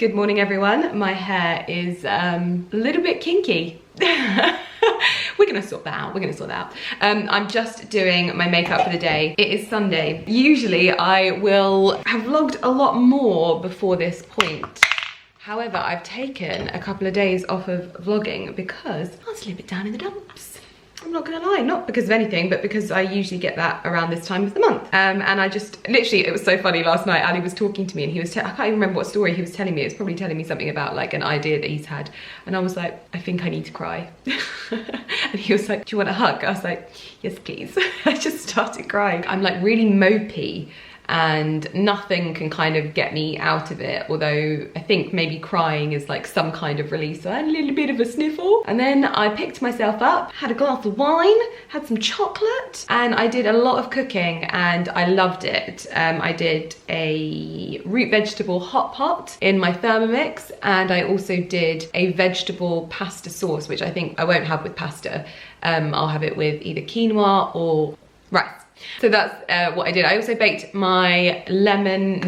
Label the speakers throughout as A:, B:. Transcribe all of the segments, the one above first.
A: Good morning everyone. My hair is a little bit kinky. We're gonna sort that out. I'm just doing my makeup for the day. It is Sunday. Usually I will have vlogged a lot more before this point. However, I've taken a couple of days off of vlogging because I was a little bit down in the dumps. I'm not gonna lie, not because of anything, but because I usually get that around this time of the month. And I just, literally, it was so funny last night, Ali was talking to me and he was, I can't even remember what story he was telling me. It was probably telling me something about like an idea that he's had. And I was like, I think I need to cry. And he was like, do you want a hug? I was like, yes, please. I just started crying. I'm like really mopey and nothing can kind of get me out of it, although I think maybe crying is like some kind of release. So I had a little bit of a sniffle and then I picked myself up, had a glass of wine, had some chocolate, and I did a lot of cooking and I loved it. I did a root vegetable hot pot in my Thermomix, and I also did a vegetable pasta sauce, which I think I won't have with pasta. I'll have it with either quinoa or rice. So that's what I did. I also baked my lime,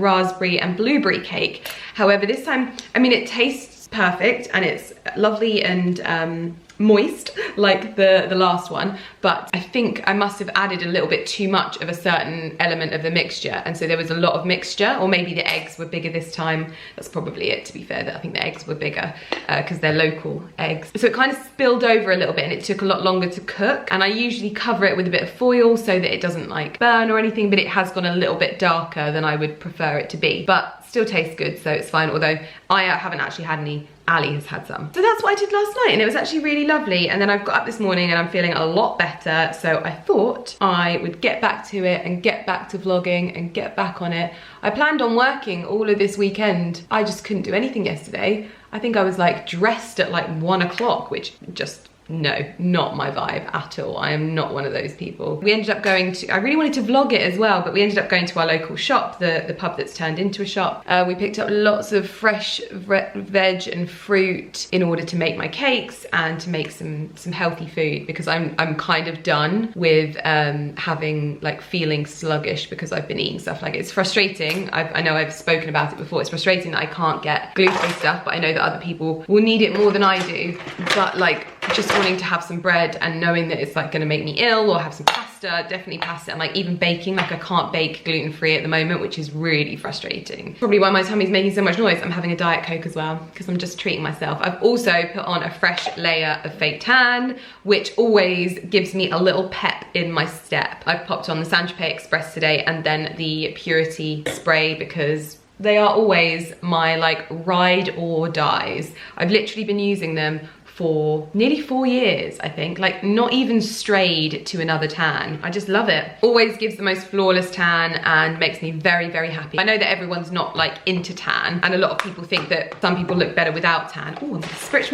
A: raspberry and blueberry cake. However, this time, I mean, it tastes perfect and it's lovely and moist like the last one, but I think I must have added a little bit too much of a certain element of the mixture, and so there was a lot of mixture, or maybe the eggs were bigger this time. That's probably it, to be fair, that I think the eggs were bigger because they're local eggs. So it kind of spilled over a little bit and it took a lot longer to cook, and I usually cover it with a bit of foil so that it doesn't like burn or anything, but it has gone a little bit darker than I would prefer it to be, but still tastes good, so it's fine, although I haven't actually had any. Ali has had some. So that's what I did last night and it was actually really lovely. And then I've got up this morning and I'm feeling a lot better, so I thought I would get back to it and get back to vlogging and get back on it. I planned on working all of this weekend. I just couldn't do anything yesterday. I think I was like dressed at like 1 o'clock, which just, no, not my vibe at all. I am not one of those people. We ended up going to, I really wanted to vlog it as well, but we ended up going to our local shop, the pub that's turned into a shop. We picked up lots of fresh veg and fruit in order to make my cakes and to make some healthy food, because I'm kind of done with having like feeling sluggish because I've been eating stuff. Like, it's frustrating. I know I've spoken about it before. It's frustrating that I can't get gluten-free stuff, but I know that other people will need it more than I do. But like, just wanting to have some bread and knowing that it's like gonna make me ill, or have some pasta, definitely pasta, and like even baking, like I can't bake gluten-free at the moment, which is really frustrating. Probably why my tummy's making so much noise. I'm having a Diet Coke as well, because I'm just treating myself. I've also put on a fresh layer of fake tan, which always gives me a little pep in my step. I've popped on the Saint-Tropez Express today and then the Purity spray, because they are always my like ride or dies. I've literally been using them for nearly 4 years, I think, like not even strayed to another tan. I just love it. Always gives the most flawless tan and makes me very, very happy. I know that everyone's not like into tan, and a lot of people think that some people look better without tan. Oh, I'm gonna spritz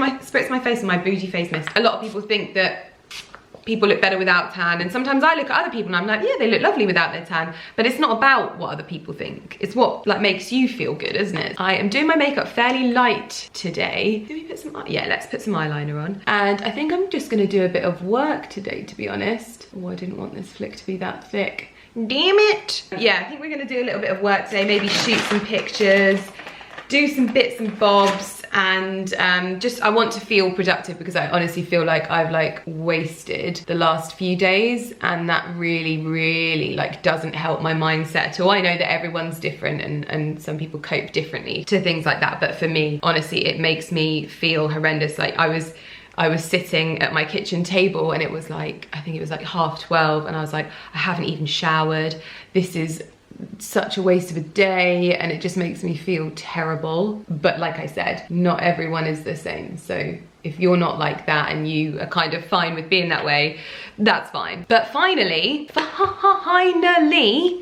A: my face with my bougie face mist. A lot of people think that people look better without tan, and sometimes I look at other people and I'm like, yeah, they look lovely without their tan, but it's not about what other people think. It's what like makes you feel good, isn't it? I am doing my makeup fairly light today. Do we put some, yeah, let's put some eyeliner on. And I think I'm just gonna do a bit of work today, to be honest. Oh, I didn't want this flick to be that thick. Damn it. Yeah, I think we're gonna do a little bit of work today, maybe shoot some pictures, do some bits and bobs, and just I want to feel productive, because I honestly feel like I've like wasted the last few days, and that really like doesn't help my mindset at all. I know that everyone's different and some people cope differently to things like that, but for me, honestly, it makes me feel horrendous. Like I was sitting at my kitchen table and it was like, I think it was like 12:30, and I was like, I haven't even showered. This is such a waste of a day, and it just makes me feel terrible. But like I said, not everyone is the same, so if you're not like that and you are kind of fine with being that way, that's fine. But finally,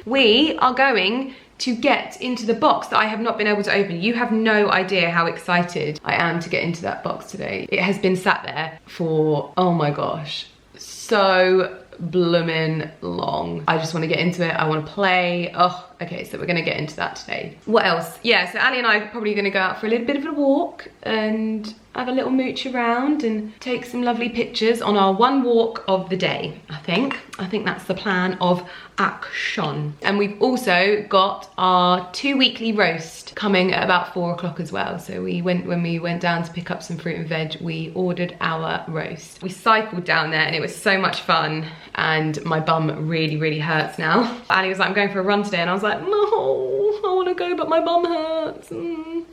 A: we are going to get into the box that I have not been able to open. You have no idea how excited I am to get into that box today. It has been sat there for, oh my gosh, so bloomin' long. I just want to get into it. I want to play. Oh, okay, so we're going to get into that today. What else? Yeah, so Ali and I are probably going to go out for a little bit of a walk, and have a little mooch around and take some lovely pictures on our one walk of the day, I think. I think that's the plan of action. And we've also got our 2 weekly roast coming at about 4 o'clock as well. So when we went down to pick up some fruit and veg, we ordered our roast. We cycled down there and it was so much fun, and my bum really hurts now. Ali was like, I'm going for a run today, and I was like, no, I want to go, but my bum hurts.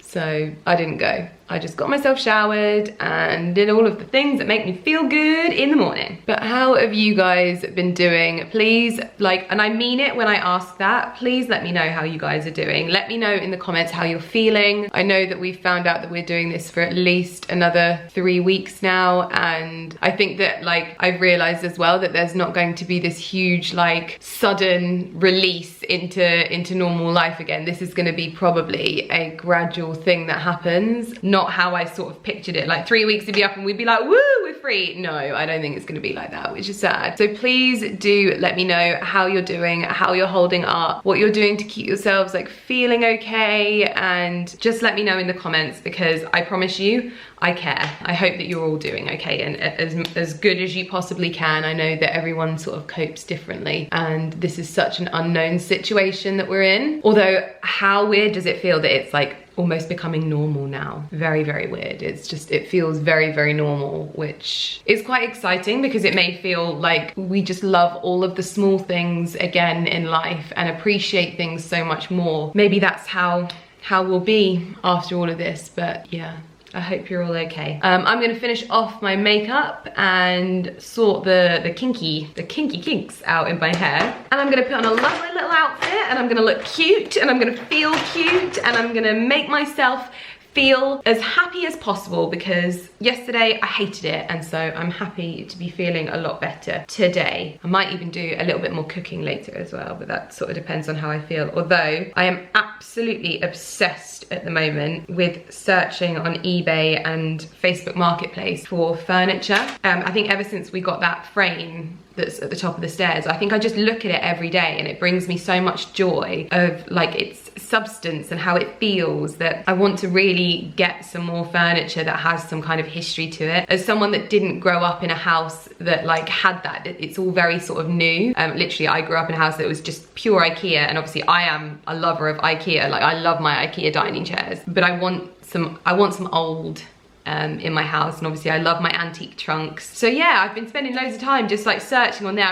A: So I didn't go. I just got myself showered and did all of the things that make me feel good in the morning. But how have you guys been doing? Please, and I mean it when I ask that, please let me know how you guys are doing. Let me know in the comments how you're feeling. I know that we've found out that we're doing this for at least another 3 weeks now, and I think that I've realized as well that there's not going to be this huge sudden release into normal life again. This is going to be probably a gradual thing that happens, not how I sort of pictured it, 3 weeks to be up and we'd be like, woo, we're free. No, I don't think it's going to be like that, which is sad. So please do let me know how you're doing, how you're holding up, what you're doing to keep yourselves feeling okay, and just let me know in the comments, because I promise you I care. I hope that you're all doing okay and as good as you possibly can. I know that everyone sort of copes differently, and this is such an unknown situation that we're in. Although, how weird does it feel that it's almost becoming normal now? Very weird. It's just, it feels very normal, which is quite exciting, because it may feel like we just love all of the small things again in life and appreciate things so much more. Maybe that's how we'll be after all of this, but yeah. I hope you're all okay. I'm gonna finish off my makeup and sort the kinky kinks out in my hair. And I'm gonna put on a lovely little outfit, and I'm gonna look cute, and I'm gonna feel cute, and I'm gonna make myself feel as happy as possible, because yesterday I hated it, and so I'm happy to be feeling a lot better today. I might even do a little bit more cooking later as well, but that sort of depends on how I feel. Although I am absolutely obsessed at the moment with searching on eBay and Facebook Marketplace for furniture. I think ever since we got that frame that's at the top of the stairs, I think I just look at it every day, and it brings me so much joy of its substance and how it feels, that I want to really get some more furniture that has some kind of history to it. As someone that didn't grow up in a house that had that, it's all very sort of new. Literally, I grew up in a house that was just pure IKEA, and obviously I am a lover of IKEA. I love my IKEA dining chairs, but I want some old in my house, and obviously I love my antique trunks. So yeah, I've been spending loads of time just searching on there.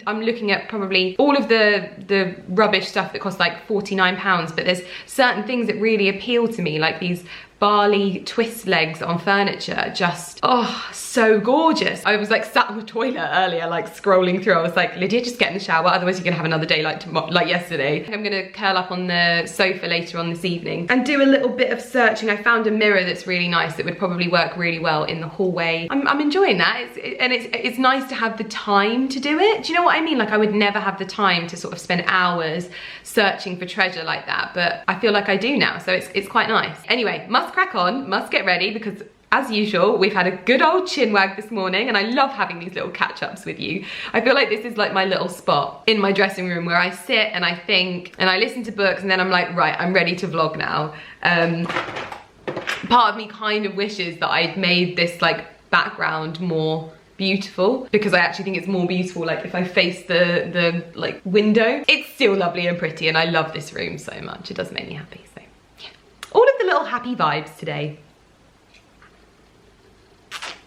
A: I'm looking at probably all of the rubbish stuff that costs £49, but there's certain things that really appeal to me, like these Bali twist legs on furniture, just, oh, so gorgeous. I was sat on the toilet earlier, scrolling through. I was like, Lydia, just get in the shower, otherwise you're gonna have another day like yesterday. I'm gonna curl up on the sofa later on this evening and do a little bit of searching. I found a mirror that's really nice that would probably work really well in the hallway. I'm enjoying that. It's nice to have the time to do it. Do you know what I mean? I would never have the time to sort of spend hours searching for treasure like that, but I feel like I do now, so it's quite nice. Anyway, must crack on, must get ready, because as usual, we've had a good old chin wag this morning, and I love having these little catch-ups with you. I feel like this is my little spot in my dressing room where I sit and I think and I listen to books, and then I'm like, right, I'm ready to vlog now. Part of me kind of wishes that I'd made this background more beautiful, because I actually think it's more beautiful if I face the window. It's still lovely and pretty, and I love this room so much. It does make me happy. So yeah, all of the little happy vibes today.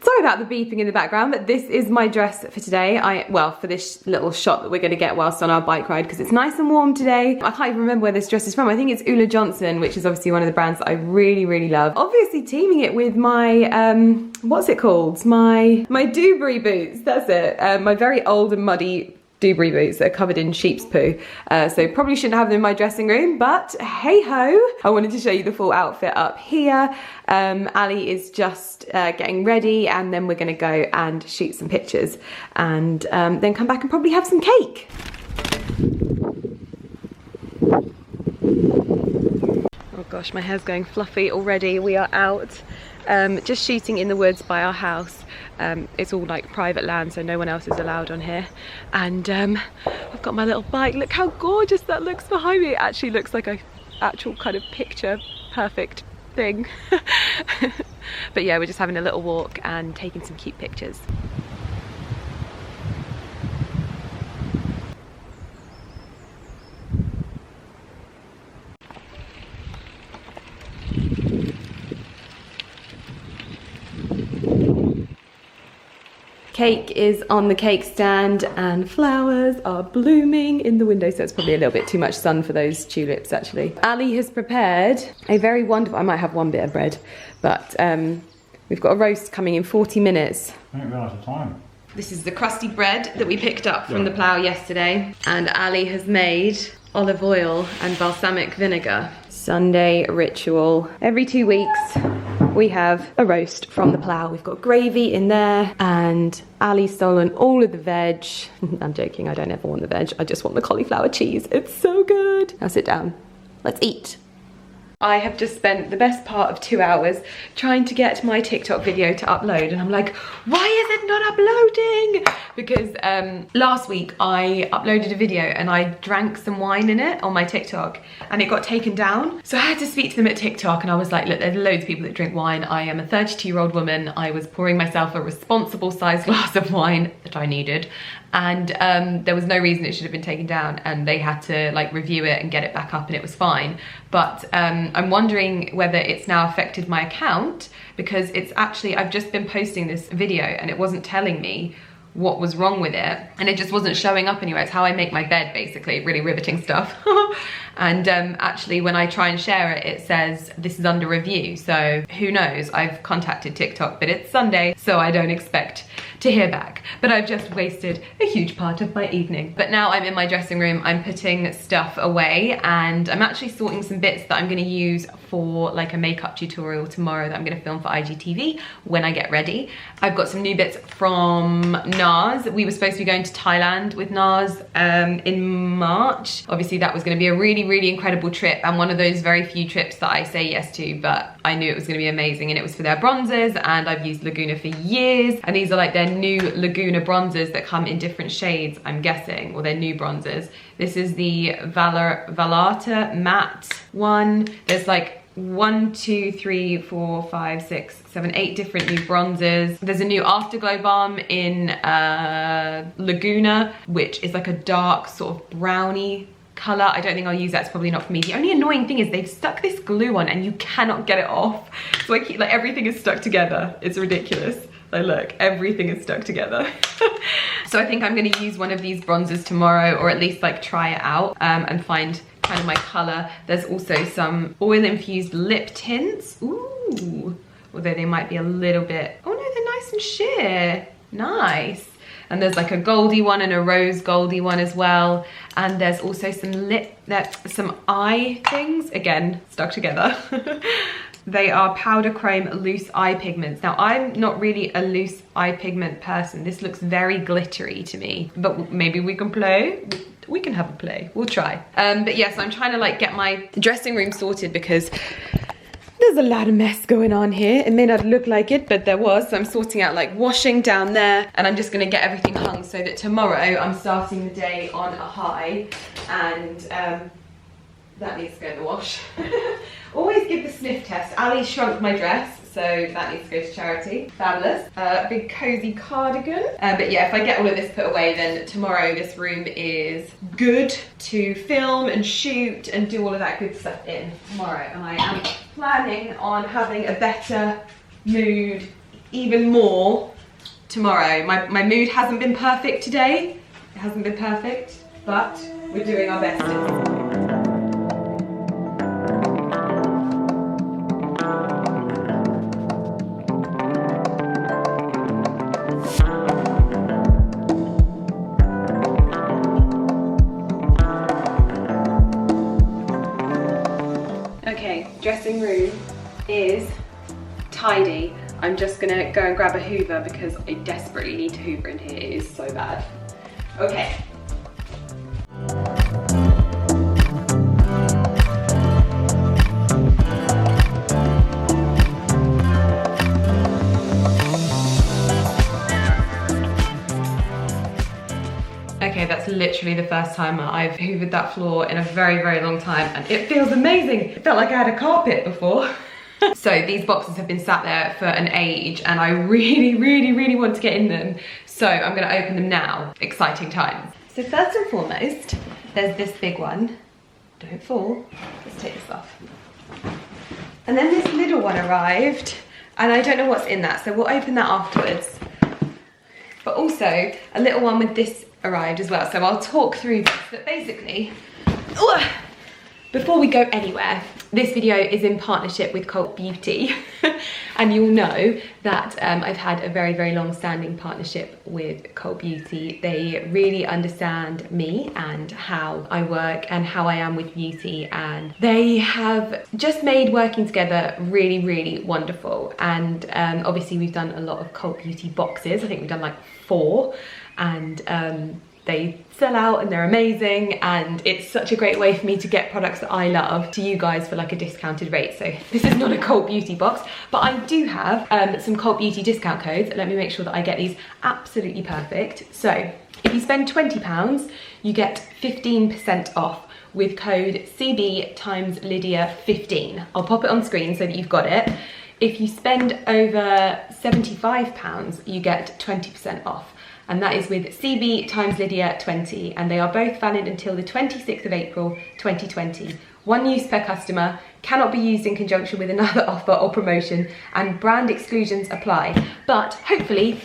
A: Sorry about the beeping in the background, but this is my dress for today. Well, for this little shot that we're gonna get whilst on our bike ride, because it's nice and warm today. I can't even remember where this dress is from. I think it's Ulla Johnson, which is obviously one of the brands that I really love. Obviously teaming it with my, what's it called? My Dewberry boots, that's it. My very old and muddy Dewberry boots that are covered in sheep's poo. So probably shouldn't have them in my dressing room, but hey ho. I wanted to show you the full outfit up here. Ali is just getting ready, and then we're gonna go and shoot some pictures, and then come back and probably have some cake. Oh gosh, my hair's going fluffy already. We are out just shooting in the woods by our house. It's all private land, so no one else is allowed on here, and I've got my little bike. Look how gorgeous that looks behind me. It actually looks like a actual kind of picture perfect thing. But yeah, we're just having a little walk and taking some cute pictures. Cake is on the cake stand and flowers are blooming in the window, so it's probably a little bit too much sun for those tulips actually. Ali has prepared a very wonderful, I might have one bit of bread, but we've got a roast coming in 40 minutes.
B: I didn't realise the time.
A: This is the crusty bread that we picked up from the plough yesterday, and Ali has made olive oil and balsamic vinegar. Sunday ritual. Every 2 weeks we have a roast from the plough. We've got gravy in there, and Ali's stolen all of the veg. I'm joking, I don't ever want the veg. I just want the cauliflower cheese. It's so good. Now sit down. Let's eat. I have just spent the best part of 2 hours trying to get my TikTok video to upload, and I'm like, why is it not uploading? Because last week I uploaded a video and I drank some wine in it on my TikTok and it got taken down. So I had to speak to them at TikTok, and I was like, look, there's loads of people that drink wine. I am a 32-year-old woman. I was pouring myself a responsible sized glass of wine that I needed, and there was no reason it should have been taken down, and they had to like review it and get it back up and it was fine. But I'm wondering whether it's now affected my account, because it's actually, I've just been posting this video and it wasn't telling me what was wrong with it, and it just wasn't showing up anywhere. It's how I make my bed, basically, really riveting stuff. And actually when I try and share it, it says this is under review, so who knows. I've contacted TikTok, but it's Sunday, so I don't expect to hear back. But I've just wasted a huge part of my evening. But now I'm in my dressing room, I'm putting stuff away, and I'm actually sorting some bits that I'm gonna use for like a makeup tutorial tomorrow that I'm gonna film for IGTV when I get ready. I've got some new bits from NARS. We were supposed to be going to Thailand with NARS in March. Obviously that was gonna be a really incredible trip, and one of those very few trips that I say yes to, but I knew it was gonna be amazing, and it was for their bronzers, and I've used Laguna for years, and these are like their new Laguna bronzers that come in different shades, I'm guessing, or they're new bronzers. This is the Vallarta matte one. There's like 1, 2, 3, 4, 5, 6, 7, 8 different new bronzers. There's a new Afterglow balm in Laguna, which is like a dark sort of brownie colour. I don't think I'll use that, it's probably not for me. The only annoying thing is they've stuck this glue on and you cannot get it off. So I keep, like, everything is stuck together. It's ridiculous. Like, look, everything is stuck together. So I think I'm gonna use one of these bronzers tomorrow, or at least like try it out and find kind of my colour. There's also some oil infused lip tints. Ooh, although they might be a little bit, oh no, they're nice and sheer. Nice. And there's like a goldy one and a rose goldy one as well. And there's also some eye things, again, stuck together. They are powder chrome loose eye pigments. Now, I'm not really a loose eye pigment person. This looks very glittery to me, but maybe we can play. We can have a play, we'll try. But yes, I'm trying to like get my dressing room sorted because there's a lot of mess going on here. It may not look like it, but there was. So I'm sorting out like washing down there, and I'm just gonna get everything hung so that tomorrow I'm starting the day on a high, and that needs to go in the wash. Always give the sniff test. Ali shrunk my dress, so that needs to go to charity. Fabulous. Big cozy cardigan. But yeah, if I get all of this put away, then tomorrow this room is good to film and shoot and do all of that good stuff in tomorrow. And I am planning on having a better mood even more tomorrow. My mood hasn't been perfect today. It hasn't been perfect, but we're doing our best. Dressing room is tidy. I'm just gonna go and grab a hoover because I desperately need to hoover in here. It is so bad. Okay. Okay, that's literally the first time I've hoovered that floor in a very long time, and it feels amazing. It felt like I had a carpet before. So these boxes have been sat there for an age and I really want to get in them. So I'm gonna open them now. Exciting times. So first and foremost, there's this big one. Don't fall. Let's take this off. And then this little one arrived and I don't know what's in that, so we'll open that afterwards. But also a little one with this arrived as well, so I'll talk through this. But basically, before we go anywhere, this video is in partnership with Cult Beauty. And you'll know that I've had a very long-standing partnership with Cult Beauty. They really understand me and how I work and how I am with beauty, and they have just made working together really wonderful. And obviously we've done a lot of Cult Beauty boxes. I think we've done like 4, and they sell out and they're amazing, and it's such a great way for me to get products that I love to you guys for like a discounted rate. So this is not a Cult Beauty box, but I do have some Cult Beauty discount codes. Let me make sure that I get these absolutely perfect. So if you spend £20, you get 15% off with code CB times Lydia 15. I'll pop it on screen so that you've got it. If you spend over £75, you get 20% off. And that is with CB times Lydia 20, and they are both valid until the 26th of April 2020. One use per customer, cannot be used in conjunction with another offer or promotion, and brand exclusions apply. But hopefully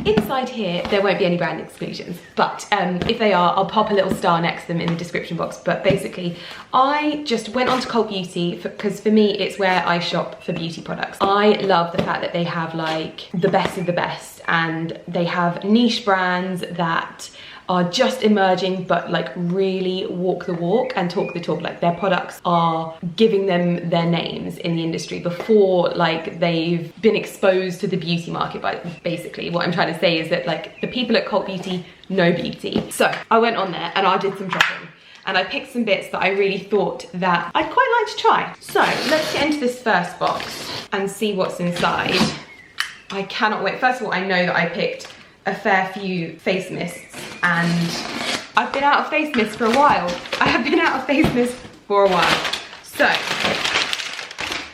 A: inside here there won't be any brand exclusions, but if they are, I'll pop a little star next to them in the description box. But basically I just went on to Cult Beauty because for me it's where I shop for beauty products. I love the fact that they have like the best of the best, and they have niche brands that are just emerging but like really walk the walk and talk the talk. Like their products are giving them their names in the industry before like they've been exposed to the beauty market. But basically what I'm trying to say is that like the people at Cult Beauty know beauty. So I went on there and I did some shopping, and I picked some bits that I really thought that I'd quite like to try. So let's get into this first box and see what's inside. I cannot wait. First of all, I know that I picked a fair few face mists, and I've been out of face mist for a while. I have been out of face mist for a while.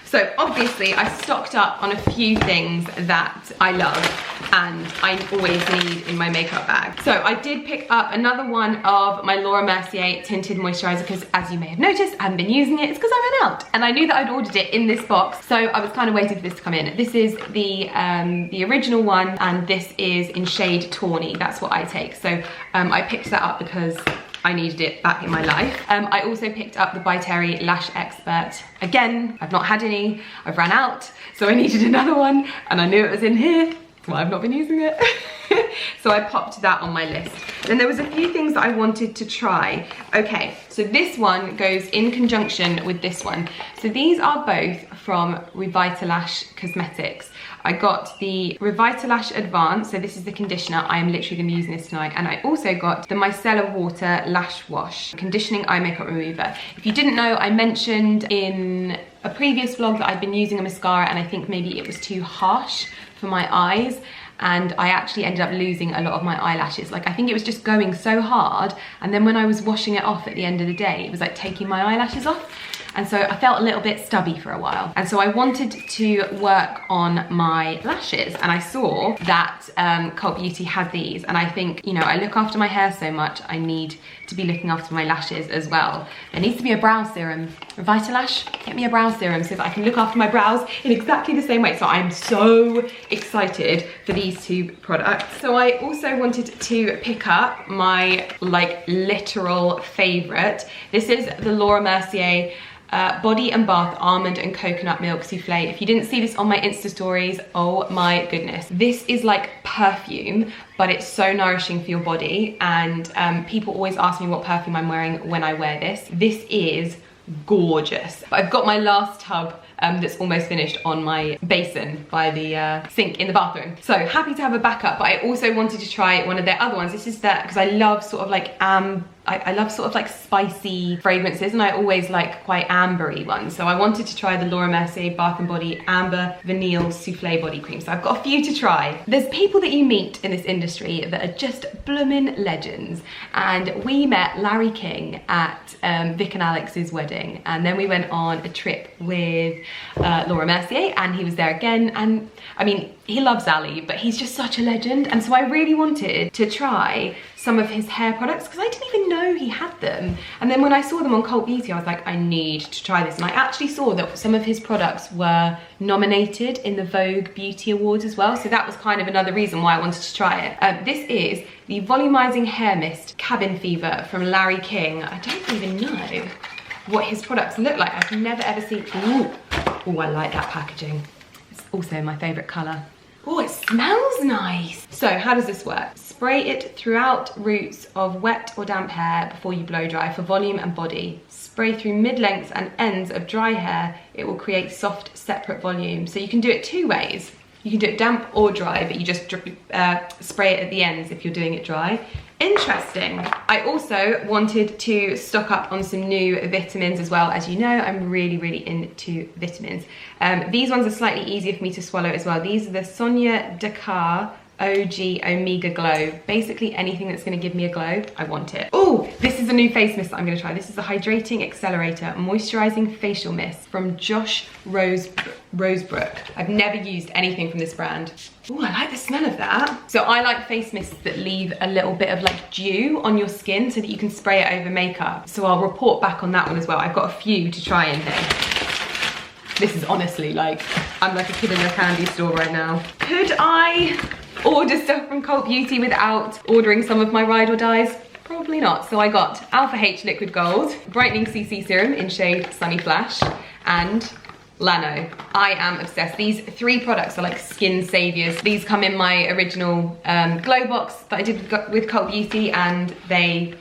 A: So obviously I stocked up on a few things that I love and I always need in my makeup bag. So I did pick up another one of my Laura Mercier tinted moisturizer because, as you may have noticed, I haven't been using it. It's because I ran out and I knew that I'd ordered it in this box, so I was kind of waiting for this to come in. This is the original one, and this is in shade Tawny. That's what I take. So I picked that up because I needed it back in my life. I also picked up the By Terry Lash Expert. Again, I've not had any, I've ran out, so I needed another one, and I knew it was in here. That's why I've not been using it. So I popped that on my list. Then there was a few things that I wanted to try. Okay, so this one goes in conjunction with this one. So these are both from Revitalash Cosmetics. I got the Revitalash Advanced, so this is the conditioner. I am literally gonna be using this tonight. And I also got the Micellar Water Lash Wash Conditioning Eye Makeup Remover. If you didn't know, I mentioned in a previous vlog that I'd been using a mascara and I think maybe it was too harsh for my eyes, and I actually ended up losing a lot of my eyelashes. Like I think it was just going so hard, and then when I was washing it off at the end of the day, it was like taking my eyelashes off. And so I felt a little bit stubby for a while. And so I wanted to work on my lashes, and I saw that Cult Beauty had these, and I think, you know, I look after my hair so much, I need to be looking after my lashes as well. There needs to be a brow serum. Revitalash, get me a brow serum so that I can look after my brows in exactly the same way. So I'm so excited for these two products. So I also wanted to pick up my like literal favorite. This is the Laura Mercier Body and Bath Almond and Coconut Milk Souffle. If you didn't see this on my Insta stories, oh my goodness. This is like perfume, but it's so nourishing for your body. And people always ask me what perfume I'm wearing when I wear this. This is gorgeous. I've got my last tub that's almost finished on my basin by the sink in the bathroom. So happy to have a backup, but I also wanted to try one of their other ones. This is that, because I love sort of like I love sort of like spicy fragrances, and I always like quite ambery ones. So I wanted to try the Laura Mercier Bath & Body Amber Vanille Souffle Body Cream. So I've got a few to try. There's people that you meet in this industry that are just bloomin' legends. And we met Larry King at Vic and Alex's wedding. And then we went on a trip with Laura Mercier, and he was there again. And I mean, he loves Ali, but he's just such a legend. And so I really wanted to try some of his hair products because I didn't even know he had them. And then when I saw them on Cult Beauty, I was like, I need to try this. And I actually saw that some of his products were nominated in the Vogue Beauty Awards as well. So that was kind of another reason why I wanted to try it. This is the Volumizing Hair Mist Cabin Fever from Larry King. I don't even know what his products look like. I've never ever seen. Ooh, I like that packaging. It's also my favorite color. Oh, it smells nice. So how does this work? Spray it throughout roots of wet or damp hair before you blow dry for volume and body. Spray through mid-lengths and ends of dry hair. It will create soft, separate volume. So you can do it two ways. You can do it damp or dry, but you just spray it at the ends if you're doing it dry. Interesting. I also wanted to stock up on some new vitamins as well. As you know, I'm really into vitamins. These ones are slightly easier for me to swallow as well. These are the Sonia Dakar OG Omega Glow. Basically anything that's gonna give me a glow, I want it. Oh, this is a new face mist that I'm gonna try. This is the Hydrating Accelerator Moisturizing Facial Mist from Josh Rosebrook. I've never used anything from this brand. Oh, I like the smell of that. So I like face mists that leave a little bit of like dew on your skin so that you can spray it over makeup. So I'll report back on that one as well. I've got a few to try in here. This is honestly like, I'm like a kid in a candy store right now. Could I order stuff from Cult Beauty without ordering some of my ride or dies? Probably not. So I got Alpha H Liquid Gold, Brightening CC Serum in shade Sunny Flash, and Lano. I am obsessed. These three products are like skin saviors. These come in my original glow box that I did with Cult Beauty, and they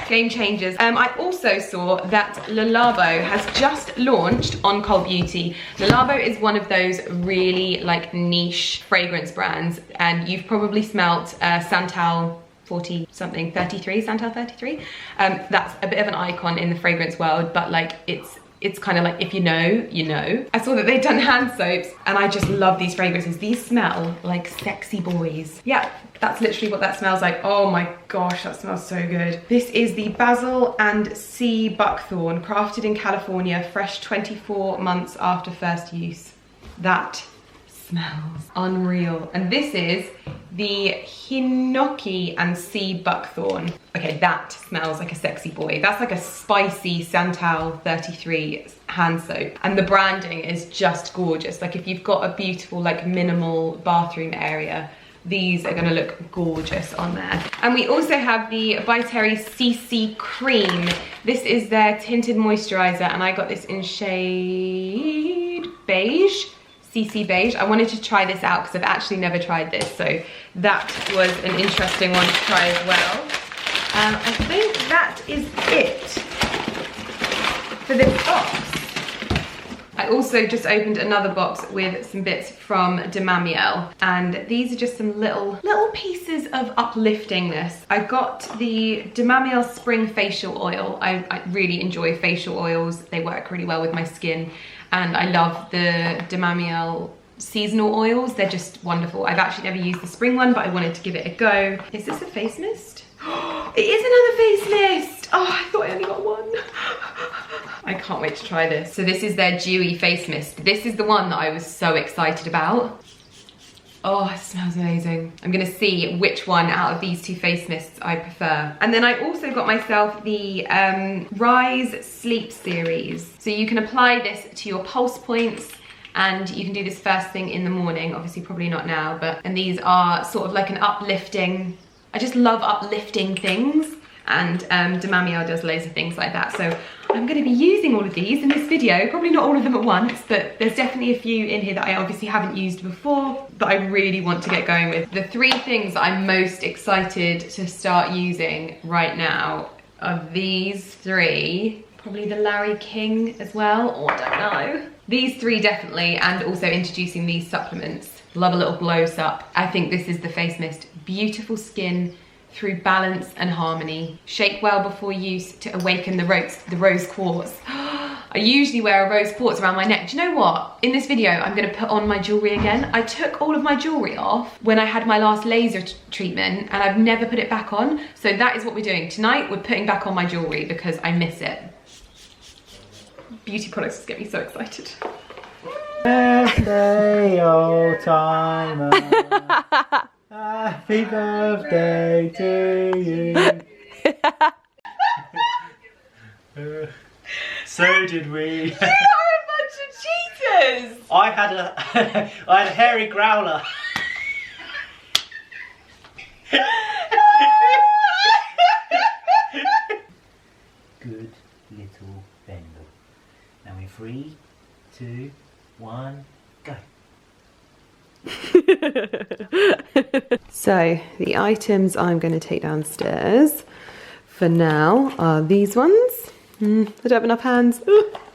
A: game changers. I also saw that Le Labo has just launched on Cult Beauty. Le Labo is one of those really like niche fragrance brands, and you've probably smelt Santal 40 something 33, Santal 33. That's a bit of an icon in the fragrance world, but like it's kind of like, if you know, you know. I saw that they'd done hand soaps, and I just love these fragrances. These smell like sexy boys. Yeah, that's literally what that smells like. Oh my gosh, that smells so good. This is the Basil and Sea Buckthorn, crafted in California, fresh 24 months after first use. That smells unreal. And this is the Hinoki and Sea Buckthorn. Okay, that smells like a sexy boy. That's like a spicy Santal 33 hand soap. And the branding is just gorgeous. Like if you've got a beautiful like minimal bathroom area, these are gonna look gorgeous on there. And we also have the By Terry CC Cream. This is their tinted moisturizer, and I got this in shade beige. CC Beige. I wanted to try this out because I've actually never tried this, so that was an interesting one to try as well. I think that is it for this box. I also just opened another box with some bits from De Mamiel, and these are just some little pieces of upliftingness. I got the De Mamiel Spring Facial Oil. I really enjoy facial oils. They work really well with my skin. And I love the De Mamiel seasonal oils. They're just wonderful. I've actually never used the spring one, but I wanted to give it a go. Is this a face mist? It is another face mist. Oh, I thought I only got one. I can't wait to try this. So this is their dewy face mist. This is the one that I was so excited about. Oh, it smells amazing. I'm gonna see which one out of these two face mists I prefer. And then I also got myself the Rise Sleep series. So you can apply this to your pulse points, and you can do this first thing in the morning. Obviously probably not now, but, and these are sort of like an uplifting, I just love uplifting things. And De Mamiel does loads of things like that. So I'm gonna be using all of these in this video, probably not all of them at once, but there's definitely a few in here that I obviously haven't used before that I really want to get going with. The three things that I'm most excited to start using right now are these three, probably the Larry King as well, or I don't know. These three definitely, and also introducing these supplements. Love a little glow sup. I think this is the face mist. Beautiful skin, through balance and harmony. Shake well before use to awaken the rose quartz. I usually wear a rose quartz around my neck. Do you know what? In this video, I'm gonna put on my jewelry again. I took all of my jewelry off when I had my last laser treatment and I've never put it back on. So that is what we're doing. Tonight, we're putting back on my jewelry because I miss it. Beauty products just get me so excited.
B: Birthday, old timer. Happy birthday to you. So did we.
A: You are a bunch of cheaters.
B: I had a hairy growler. Good little Bendel. Now in 3, 2, 1, go.
A: So the items I'm going to take downstairs for now are these ones. I don't have enough hands.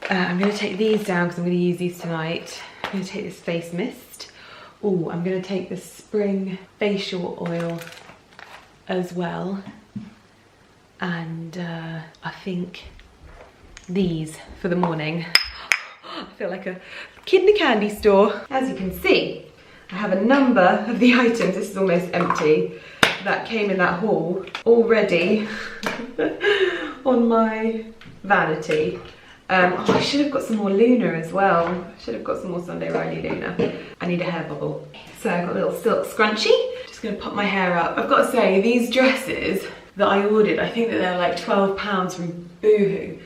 A: I'm going to take these down because I'm going to use these tonight. I'm going to take this face mist. Oh, I'm going to take the spring facial oil as well. And I think these for the morning. I feel like a kid in a candy store. As you can see, I have a number of the items, this is almost empty, that came in that haul already on my vanity. Oh, I should have got some more Luna as well. I should have got some more Sunday Riley Luna. I need a hair bubble. So I've got a little silk scrunchie. Just gonna pop my hair up. I've got to say, these dresses that I ordered, I think that they're like £12 from Boohoo.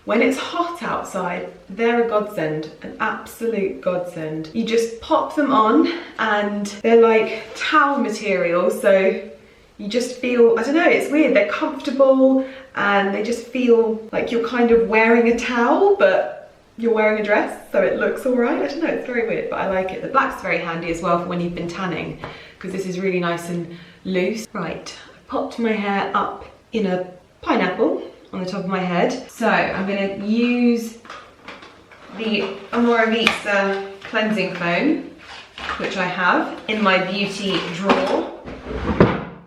A: When it's hot outside, they're a godsend, an absolute godsend. You just pop them on and they're like towel material, so you just feel, I don't know, it's weird, they're comfortable and they just feel like you're kind of wearing a towel, but you're wearing a dress, so it looks all right. I don't know, it's very weird, but I like it. The black's very handy as well for when you've been tanning, because this is really nice and loose. Right, I popped my hair up in a pineapple on the top of my head. So I'm gonna use the Amore Vita cleansing foam, which I have in my beauty drawer,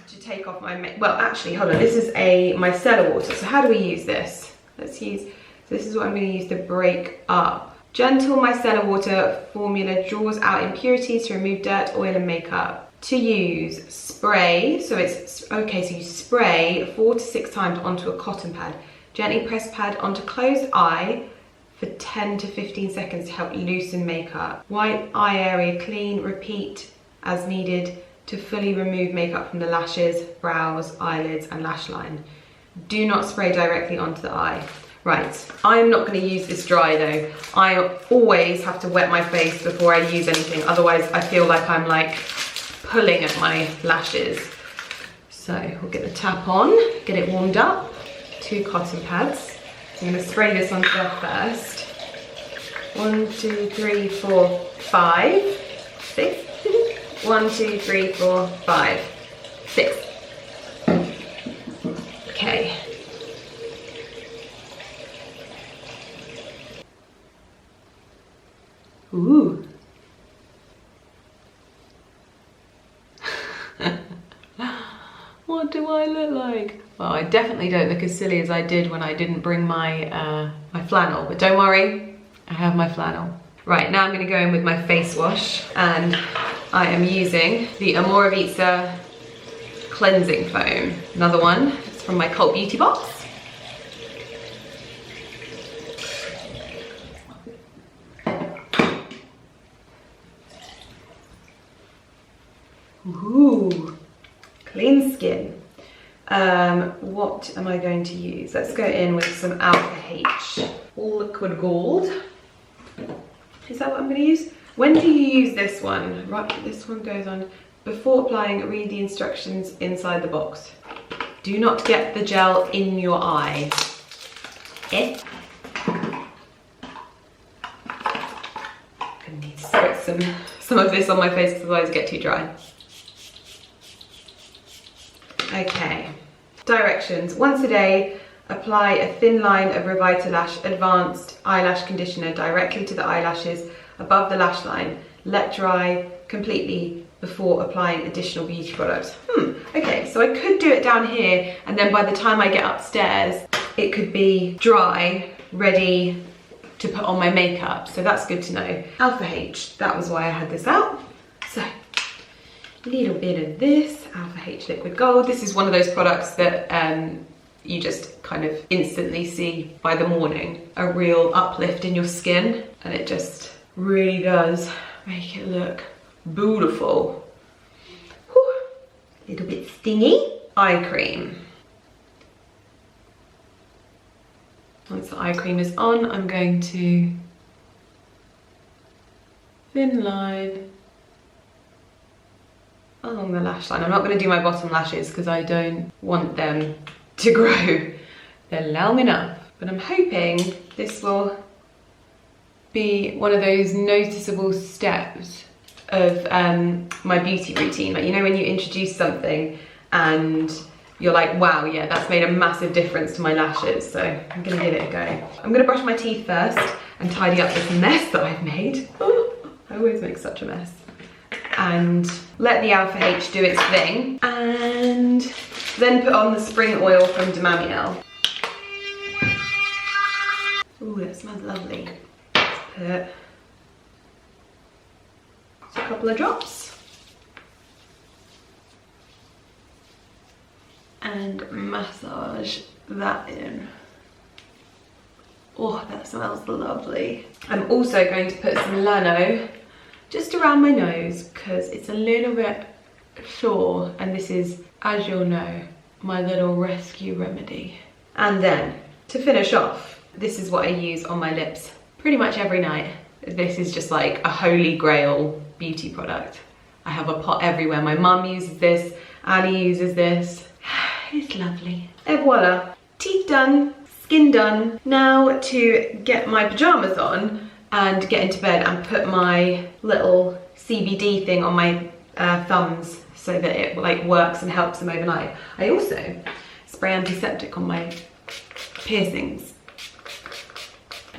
A: to take off my well, actually, hold on, this is a micellar water. So how do we use this? Let's use, so this is what I'm gonna use to break up. Gentle micellar water formula draws out impurities to remove dirt, oil and makeup. To use, spray, so it's, okay, so you spray 4 to 6 times onto a cotton pad. Gently press pad onto closed eye for 10 to 15 seconds to help loosen makeup. Wipe eye area clean, repeat as needed to fully remove makeup from the lashes, brows, eyelids and lash line. Do not spray directly onto the eye. Right, I'm not going to use this dry though. I always have to wet my face before I use anything, otherwise I feel like I'm like pulling at my lashes. So we'll get the tap on, get it warmed up, 2 cotton pads. I'm going to spray this on stuff first. 1, 2, 3, 4, 5, 6. 1, 2, 3, 4, 5, 6. Okay. Ooh. What do I look like? Well, I definitely don't look as silly as I did when I didn't bring my my flannel, but don't worry, I have my flannel. Right, now I'm gonna go in with my face wash, and I am using the Amore Vita cleansing foam. Another one, it's from my Cult Beauty box. Ooh, clean skin. What am I going to use? Let's go in with some Alpha H liquid gold. Is that what I'm going to use? When do you use this one? Right, this one goes on. Before applying, read the instructions inside the box. Do not get the gel in your eye. I need to spread some of this on my face, because otherwise I get too dry. Okay, directions. Once a day, apply a thin line of Revitalash Advanced Eyelash Conditioner directly to the eyelashes above the lash line. Let dry completely before applying additional beauty products. Okay, so I could do it down here, and then by the time I get upstairs, it could be dry, ready to put on my makeup. So that's good to know. Alpha H, that was why I had this out. So, a little bit of this, Alpha H Liquid Gold. This is one of those products that you just kind of instantly see by the morning. A real uplift in your skin, and it just really does make it look beautiful. Whew. A little bit stingy. Eye cream. Once the eye cream is on, I'm going to thin line along the lash line. I'm not going to do my bottom lashes because I don't want them to grow. They're long enough. But I'm hoping this will be one of those noticeable steps of my beauty routine. Like, you know, when you introduce something and you're like, wow, yeah, that's made a massive difference to my lashes. So I'm gonna give it a go. I'm gonna brush my teeth first and tidy up this mess that I've made. I always make such a mess. And let the Alpha H do its thing. And then put on the spring oil from Demamiel. Ooh, that smells lovely. Let's put just a couple of drops. And massage that in. Oh, that smells lovely. I'm also going to put some Lano just around my nose because it's a little bit sore, and this is, as you'll know, my little rescue remedy. And then, to finish off, this is what I use on my lips pretty much every night. This is just like a holy grail beauty product. I have a pot everywhere. My mum uses this, Ali uses this. It's lovely. Et voila. Teeth done, skin done. Now to get my pajamas on and get into bed and put my little CBD thing on my thumbs so that it like works and helps them overnight. I also spray antiseptic on my piercings.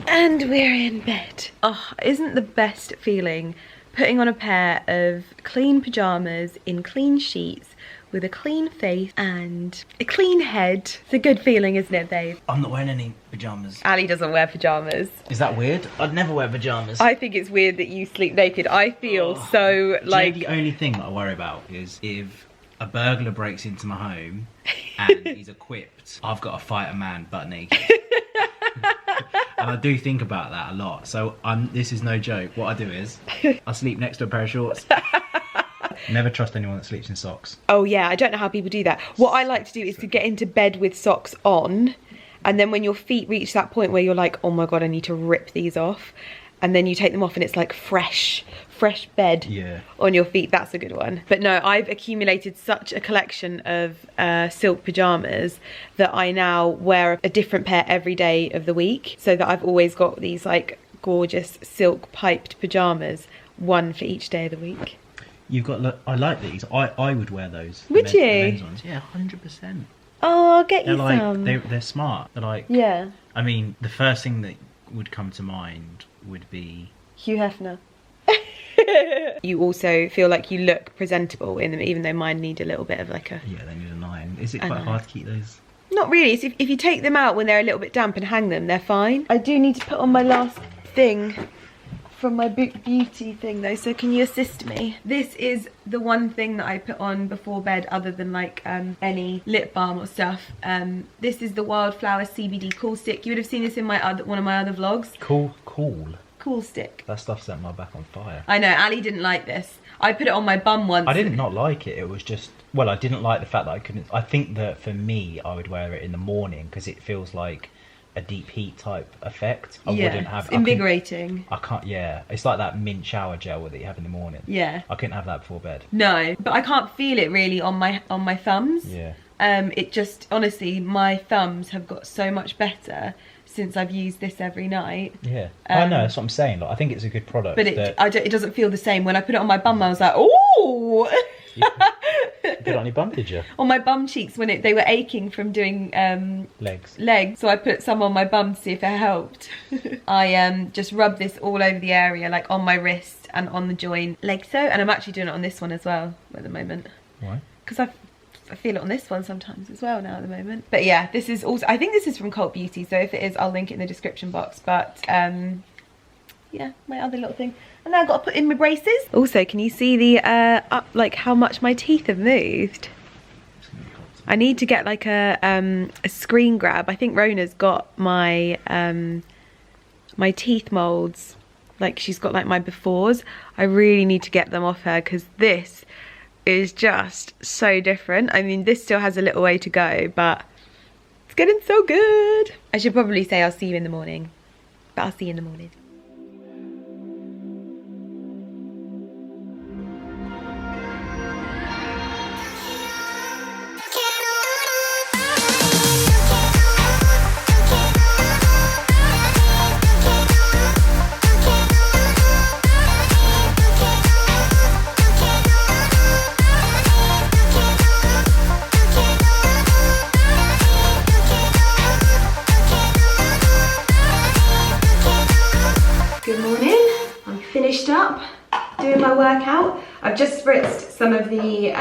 A: And we're in bed. Oh, isn't the best feeling putting on a pair of clean pajamas in clean sheets with a clean face and a clean head? It's a good feeling, isn't it, babe?
B: I'm not wearing any pyjamas.
A: Ali doesn't wear pyjamas.
B: Is that weird? I'd never wear pyjamas.
A: I think it's weird that you sleep naked. I feel so like...
B: The only thing that I worry about is if a burglar breaks into my home and he's equipped, I've got to fight a man butt naked. And I do think about that a lot. So this is no joke. What I do is I sleep next to a pair of shorts. Never trust anyone that sleeps in socks. Oh yeah, I don't know how people do that. What I like to do is to get into bed with socks on, and then when your feet reach that point where you're like, oh my god, I need to rip these off, and then you take them off and it's like fresh bed on your feet. That's a good one. But no, I've accumulated such a collection of silk pajamas that I now wear a different pair every day of the week, so that I've always got these like gorgeous silk piped pajamas, one for each day of the week. You've got, I like these. I would wear those.
A: Would you?
B: The men's ones. Yeah, 100%.
A: Oh, I'll get you
B: like,
A: some.
B: They're smart. They're like,
A: yeah.
B: I mean, the first thing that would come to mind would be
A: Hugh Hefner. You also feel like you look presentable in them, even though mine need a little bit of like a... Yeah,
B: they need a line. Is it quite hard to keep those?
A: Not really. So if you take them out when they're a little bit damp and hang them, they're fine. I do need to put on my last thing from my beauty thing though, so can you assist me? This is the one thing that I put on before bed other than like any lip balm or stuff. This is the Wildflower CBD Cool Stick. You would have seen this in my one of my other vlogs. Cool Stick.
B: That stuff set my back on fire.
A: I know, Ali didn't like this. I put it on my bum once.
B: I did not like it. It was just, well, I didn't like the fact that I couldn't. I think that for me, I would wear it in the morning because it feels like a deep heat type effect. I wouldn't have.
A: It's invigorating.
B: I can't. Yeah, it's like that mint shower gel that you have in the morning.
A: Yeah.
B: I couldn't have that before bed.
A: No, but I can't feel it really on my thumbs.
B: Yeah.
A: It just, honestly, my thumbs have got so much better since I've used this every night.
B: Yeah, I know, that's what I'm saying. Like, I think it's a good product.
A: But it doesn't feel the same. When I put it on my bum, I was like, ooh!
B: Get it on your bum, did you?
A: On my bum cheeks when they were aching from doing legs. So I put some on my bum to see if it helped. I just rubbed this all over the area, like on my wrist and on the joint, like so. And I'm actually doing it on this one as well at the moment. Why? Because I feel it on this one sometimes as well now at the moment. But yeah, this is also, I think this is from Cult Beauty, so if it is, I'll link it in the description box. But yeah, my other little thing. And now I've got to put in my braces. Also, can you see the like how much my teeth have moved? I need to get like a screen grab. I think Rona's got my my teeth molds. Like she's got like my befores. I really need to get them off her because this is just so different. I mean, this still has a little way to go, but it's getting so good. I should probably say I'll see you in the morning, but I'll see you in the morning. Up doing my workout. I've just spritzed some of the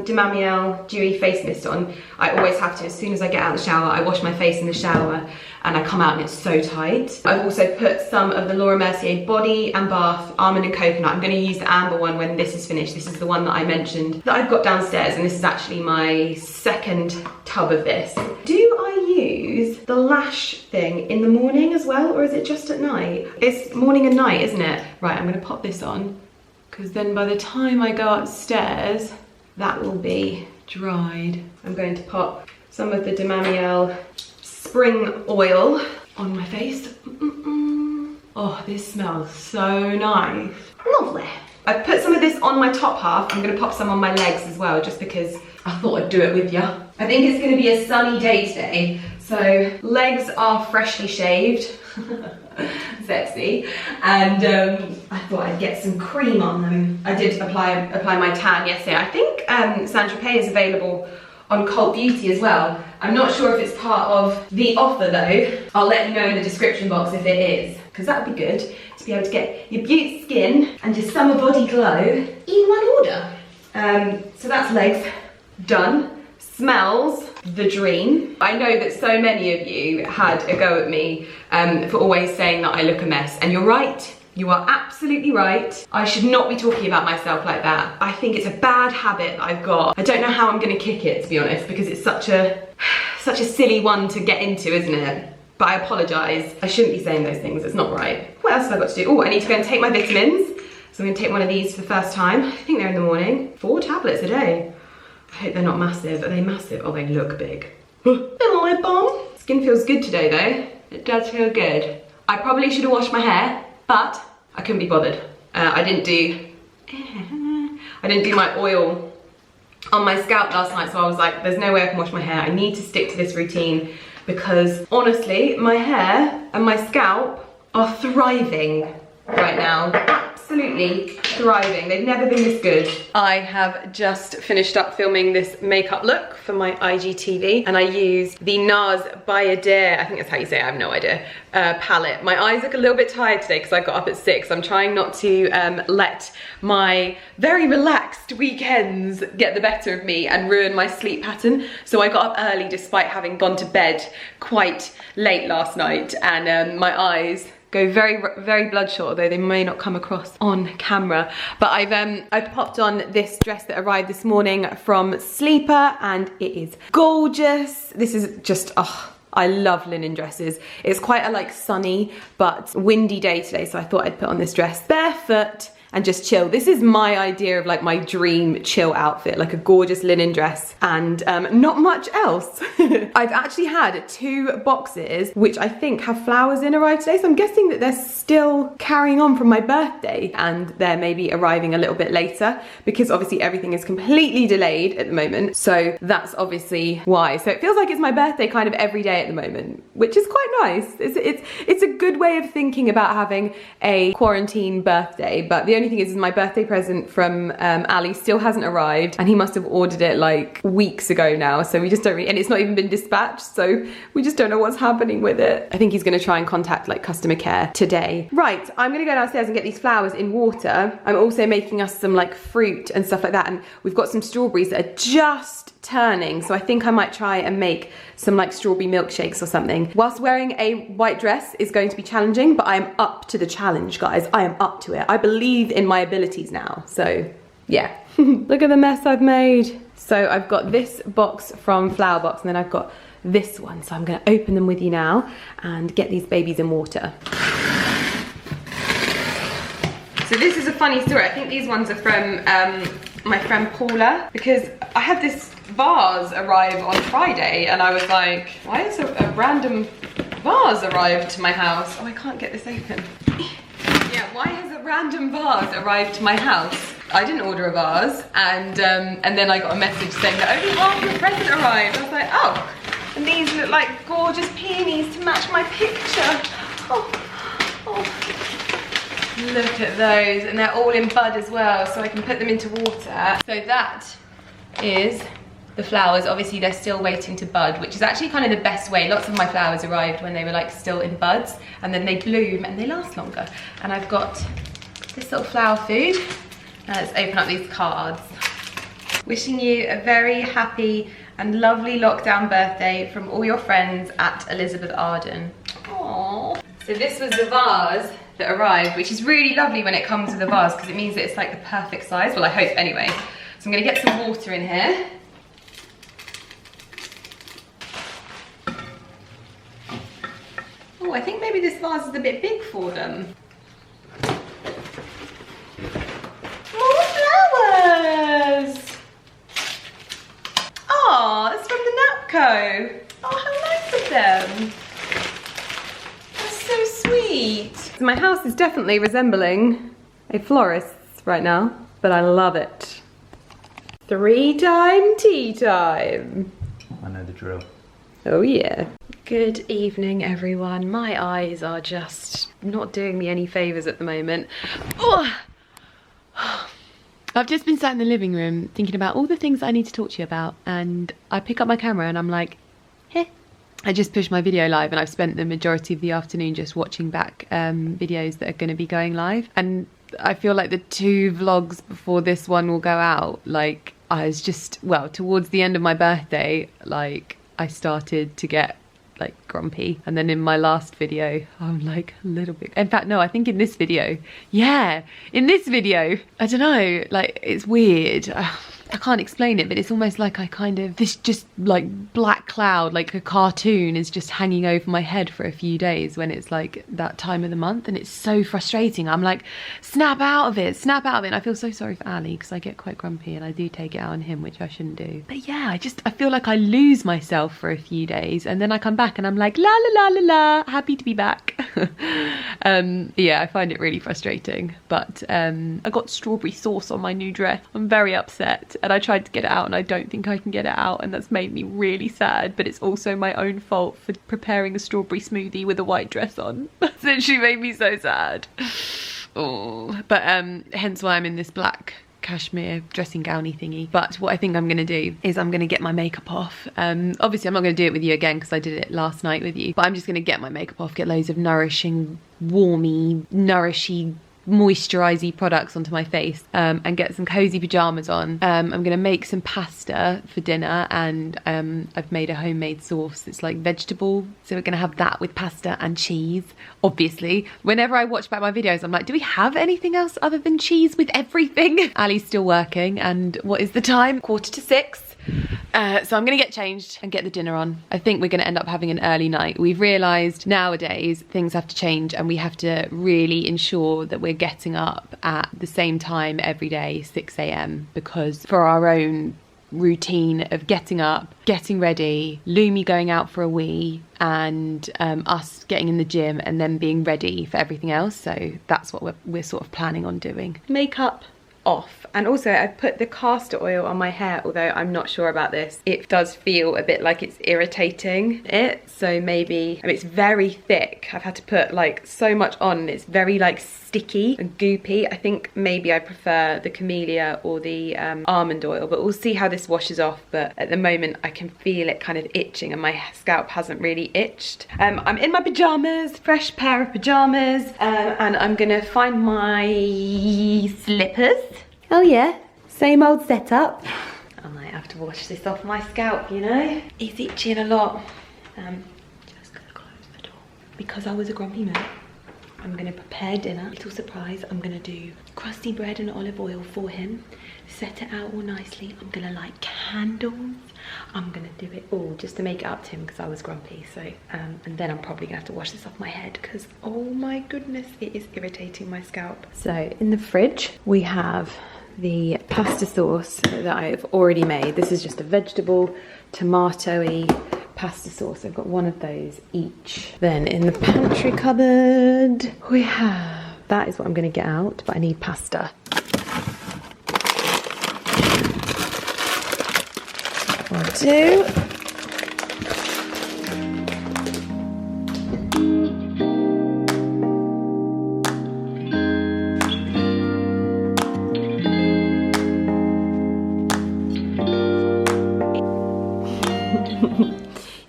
A: De Mamiel dewy face mist on. I always have to. As soon as I get out of the shower, I wash my face in the shower and I come out and it's so tight. I've also put some of the Laura Mercier body and bath almond and coconut. I'm going to use the amber one when this is finished. This is the one that I mentioned that I've got downstairs, and this is actually my second tub of this. Do I use the lash thing in the morning as well, or is it just at night? It's morning and night, isn't it? Right, I'm going to pop this on, because then by the time I go upstairs, that will be dried. I'm going to pop some of the De Mamiel spring oil on my face. Oh, this smells so nice. Lovely. I've put some of this on my top half. I'm gonna pop some on my legs as well, just because I thought I'd do it with you. I think it's gonna be a sunny day today. So legs are freshly shaved. Sexy. And I thought I'd get some cream on them. I did apply my tan yesterday. I think Saint Tropez is available on Cult Beauty as well. I'm not sure if it's part of the offer though. I'll let you know in the description box if it is, because that would be good to be able to get your beauty skin and your summer body glow in one order. So that's legs done. Smells the dream. I know that so many of you had a go at me for always saying that I look a mess, and you're right. You are absolutely right. I should not be talking about myself like that. I think it's a bad habit that I've got. I don't know how I'm gonna kick it, to be honest, because it's such a silly one to get into, isn't it? But I apologise. I shouldn't be saying those things, it's not right. What else have I got to do? Oh, I need to go and take my vitamins. So I'm gonna take one of these for the first time. I think they're in the morning. 4 tablets a day. I hope they're not massive. Are they massive? Oh, they look big. Little lip balm. Skin feels good today though. It does feel good. I probably should have washed my hair, but I couldn't be bothered. I didn't do my oil on my scalp last night, so I was like, there's no way I can wash my hair. I need to stick to this routine, because honestly, my hair and my scalp are thriving right now. Absolutely thriving. They've never been this good. I have just finished up filming this makeup look for my IGTV, and I use the NARS By Adair, I think that's how you say it, I have no idea, palette. My eyes look a little bit tired today because I got up at 6. I'm trying not to let my very relaxed weekends get the better of me and ruin my sleep pattern. So I got up early despite having gone to bed quite late last night, and my eyes go very bloodshot, although they may not come across on camera. But I've popped on this dress that arrived this morning from Sleeper, and it is gorgeous. This is just, oh, I love linen dresses. It's quite a like sunny but windy day today, so I thought I'd put on this dress barefoot and just chill. This is my idea of like my dream chill outfit, like a gorgeous linen dress and not much else. I've actually had 2 boxes, which I think have flowers in, arrive today. So I'm guessing that they're still carrying on from my birthday, and they're maybe arriving a little bit later, because obviously everything is completely delayed at the moment. So that's obviously why. So it feels like it's my birthday kind of every day at the moment, which is quite nice. It's a good way of thinking about having a quarantine birthday, but the only only thing is my birthday present from Ali still hasn't arrived, and he must have ordered it like weeks ago now, so we just don't really, and it's not even been dispatched, so we just don't know what's happening with it. I think he's gonna try and contact like customer care today. Right, I'm gonna go downstairs and get these flowers in water. I'm also making us some like fruit and stuff like that, and we've got some strawberries that are just turning, so I think I might try and make some like strawberry milkshakes or something. Whilst wearing a white dress is going to be challenging, but I am up to the challenge, guys. I am up to it. I believe in my abilities now, so yeah. Look at the mess I've made. So I've got this box from Flower Box, and then I've got this one, so I'm gonna open them with you now and get these babies in water. So this is a funny story. I think these ones are from my friend Paula, because I had this vase arrive on Friday and I was like, why has a random vase arrived to my house? Oh, I can't get this open. Yeah, why has a random vase arrived to my house? I didn't order a vase, and then I got a message saying that only half your present arrived. I was like, oh, and these look like gorgeous peonies to match my picture. Oh. Look at those, and they're all in bud as well, so I can put them into water. So that is the flowers. Obviously they're still waiting to bud, which is actually kind of the best way. Lots of my flowers arrived when they were like still in buds, and then they bloom and they last longer. And I've got this little flower food. Now let's open up these cards. Wishing you a very happy and lovely lockdown birthday from all your friends at Elizabeth Arden. Aww. So this was the vase that arrived, which is really lovely when it comes with a vase, because it means that it's like the perfect size. Well, I hope anyway. So I'm gonna get some water in here. Oh, I think maybe this vase is a bit big for them. More flowers! Oh, it's from the Napco. Oh, how nice of them. That's so sweet. My house is definitely resembling a florist's right now, but I love it. 3-time tea time.
B: I know the drill.
A: Oh yeah. Good evening, everyone. My eyes are just not doing me any favours at the moment. Oh. I've just been sat in the living room thinking about all the things I need to talk to you about, and I pick up my camera and I'm like, heh. I just pushed my video live, and I've spent the majority of the afternoon just watching back videos that are going to be going live. And I feel like the 2 vlogs before this one will go out, like I was just, well, towards the end of my birthday, like I started to get like grumpy, and then in my last video I'm like a little bit, in fact no, I think in this video, yeah, in this video, I don't know, like it's weird. I can't explain it, but it's almost like I kind of, this just like black cloud, like a cartoon, is just hanging over my head for a few days when it's like that time of the month, and it's so frustrating. I'm like, snap out of it, snap out of it. And I feel so sorry for Ali, because I get quite grumpy and I do take it out on him, which I shouldn't do. But yeah, I feel like I lose myself for a few days, and then I come back and I'm like, la la la la la, happy to be back. Yeah, I find it really frustrating. But I got strawberry sauce on my new dress. I'm very upset, and I tried to get it out and I don't think I can get it out, and that's made me really sad. But it's also my own fault for preparing a strawberry smoothie with a white dress on. So she made me so sad. Oh, but hence why I'm in this black cashmere dressing gowny thingy. But what I think I'm gonna do is I'm gonna get my makeup off. Obviously I'm not gonna do it with you again because I did it last night with you, but I'm just gonna get my makeup off, get loads of nourishing, warmy, nourishy, moisturisey products onto my face, and get some cozy pajamas on. I'm gonna make some pasta for dinner, and I've made a homemade sauce. It's like vegetable, so we're gonna have that with pasta and cheese. Obviously, whenever I watch back my videos, I'm like, do we have anything else other than cheese with everything? Ali's still working, and what is the time? 5:45. So I'm gonna get changed and get the dinner on. I think we're gonna end up having an early night. We've realised nowadays things have to change, and we have to really ensure that we're getting up at the same time every day, 6 AM, because for our own routine of getting up, getting ready, Lumi going out for a wee, and us getting in the gym and then being ready for everything else. So that's what we're sort of planning on doing. Makeup off. And also I've put the castor oil on my hair, although I'm not sure about this. It does feel a bit like it's irritating it, so maybe, I mean, it's very thick. I've had to put like so much on, and it's very like sticky and goopy. I think maybe I prefer the camellia or the almond oil, but we'll see how this washes off. But at the moment I can feel it kind of itching, and my scalp hasn't really itched. I'm in my pajamas, fresh pair of pajamas, and I'm gonna find my slippers. Oh yeah, same old setup. I might have to wash this off my scalp, you know? It's itching a lot. Just gonna close the door. Because I was a grumpy man, I'm gonna prepare dinner. Little surprise, I'm gonna do crusty bread and olive oil for him. Set it out all nicely. I'm gonna light candles. I'm gonna do it all just to make it up to him because I was grumpy. So, and then I'm probably gonna have to wash this off my head because, oh my goodness, it is irritating my scalp. So in the fridge, we have the pasta sauce that I've already made. This is just a vegetable, tomato-y pasta sauce. I've got one of those each. Then in the pantry cupboard, we have, that is what I'm gonna get out, but I need pasta. I'll do.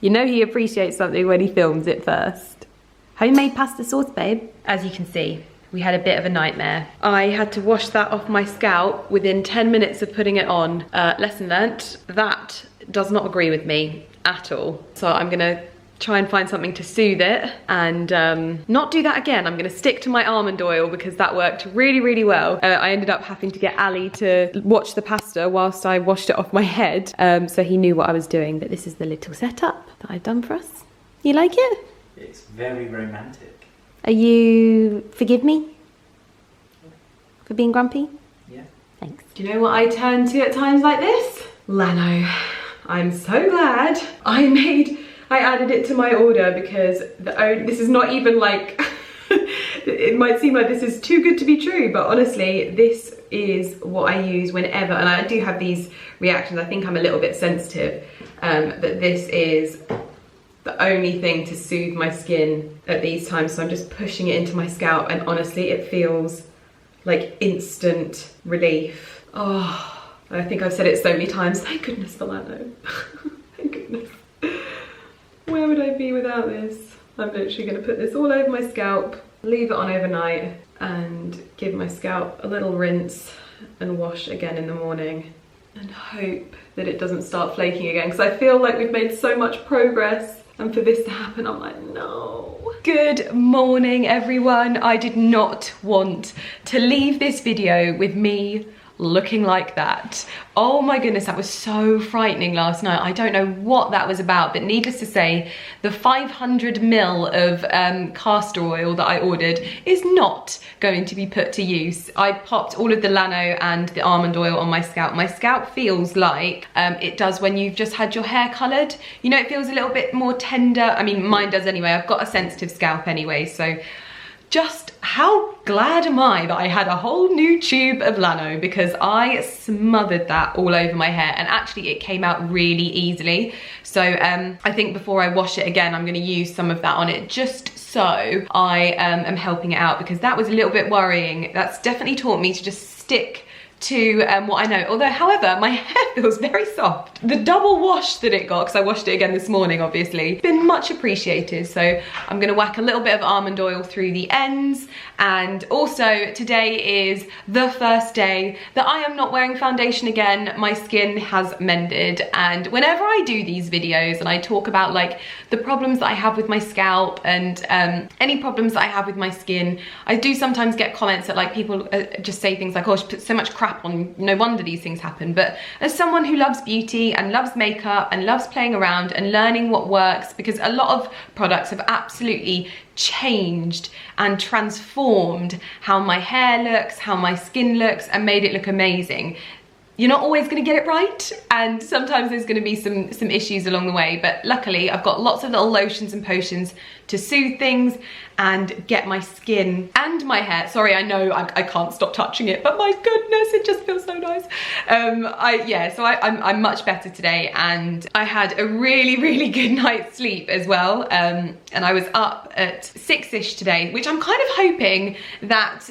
A: You know he appreciates something when he films it first. Homemade pasta sauce, babe. As you can see, we had a bit of a nightmare. I had to wash that off my scalp within 10 minutes of putting it on. Lesson learnt, that does not agree with me at all. So I'm gonna try and find something to soothe it and not do that again. I'm gonna stick to my almond oil because that worked really, really well. I ended up having to get Ali to watch the pasta whilst I washed it off my head, so he knew what I was doing. But this is the little setup that I've done for us. You like it?
B: It's very romantic.
A: Are you forgive me for being grumpy?
B: Yeah.
A: Thanks. Do you know what I turn to at times like this? Lano. I'm so glad I added it to my order because this is not even like, it might seem like this is too good to be true, but honestly, this is what I use whenever, and I do have these reactions. I think I'm a little bit sensitive, but this is the only thing to soothe my skin at these times. So I'm just pushing it into my scalp, and honestly, it feels like instant relief. Oh, I think I've said it so many times. Thank goodness for Lano. Thank goodness. Where would I be without this? I'm literally gonna put this all over my scalp, leave it on overnight, and give my scalp a little rinse and wash again in the morning, and hope that it doesn't start flaking again, because I feel like we've made so much progress, and for this to happen, I'm like, no. Good morning, everyone. I did not want to leave this video with me looking like that. Oh my goodness, that was so frightening last night. I don't know what that was about, but needless to say, the 500 ml of castor oil that I ordered is not going to be put to use. I popped all of the Lano and the almond oil on my scalp. My scalp feels like it does when you've just had your hair coloured. You know, it feels a little bit more tender. I mean, mine does anyway. I've got a sensitive scalp anyway, so just how glad am I that I had a whole new tube of Lano, because I smothered that all over my hair, and actually it came out really easily. So I think before I wash it again, I'm going to use some of that on it just so I am helping it out, because that was a little bit worrying. That's definitely taught me to just stick to what I know. Although, however, my hair feels very soft. The double wash that it got, because I washed it again this morning, obviously, been much appreciated. So I'm gonna whack a little bit of almond oil through the ends. And also, today is the first day that I am not wearing foundation again. My skin has mended, and whenever I do these videos and I talk about like the problems that I have with my scalp and any problems that I have with my skin, I do sometimes get comments that like people just say things like, oh, she put so much crap on, no wonder these things happen. But as someone who loves beauty and loves makeup and loves playing around and learning what works, because a lot of products have absolutely changed and transformed how my hair looks, how my skin looks, and made it look amazing. you're not always going to get it right, and sometimes there's going to be some issues along the way, but luckily I've got lots of little lotions and potions to soothe things and get my skin and my hair, sorry, I know I can't stop touching it, but my goodness, it just feels so nice. So I'm much better today, and I had a really good night's sleep as well, and I was up at 6ish today, which I'm kind of hoping that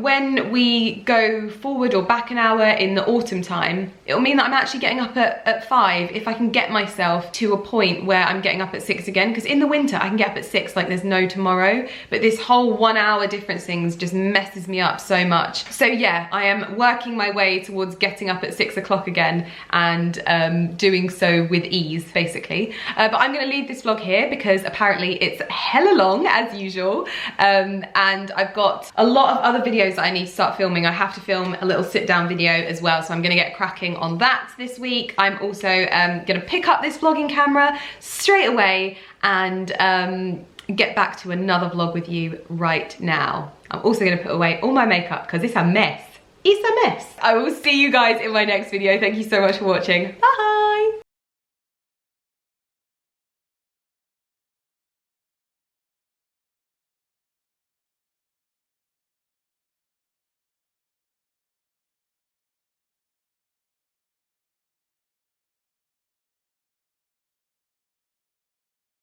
A: when we go forward or back an hour in the autumn time, it'll mean that I'm actually getting up at 5 if I can get myself to a point where I'm getting up at 6 again, because in the winter I can get up at 6 like there's no tomorrow, but this whole 1 hour difference things just messes me up so much. So yeah, I am working my way towards getting up at 6 o'clock again, and doing so with ease, basically. But I'm gonna leave this vlog here because apparently it's hella long as usual, and I've got a lot of other videos that I need to start filming. I have to film a little sit down video as well, so I'm gonna get cracking on that this week. I'm also gonna pick up this vlogging camera straight away and get back to another vlog with you right now. I'm also gonna put away all my makeup because it's a mess. It's a mess. I will see you guys in my next video. Thank you so much for watching. Bye.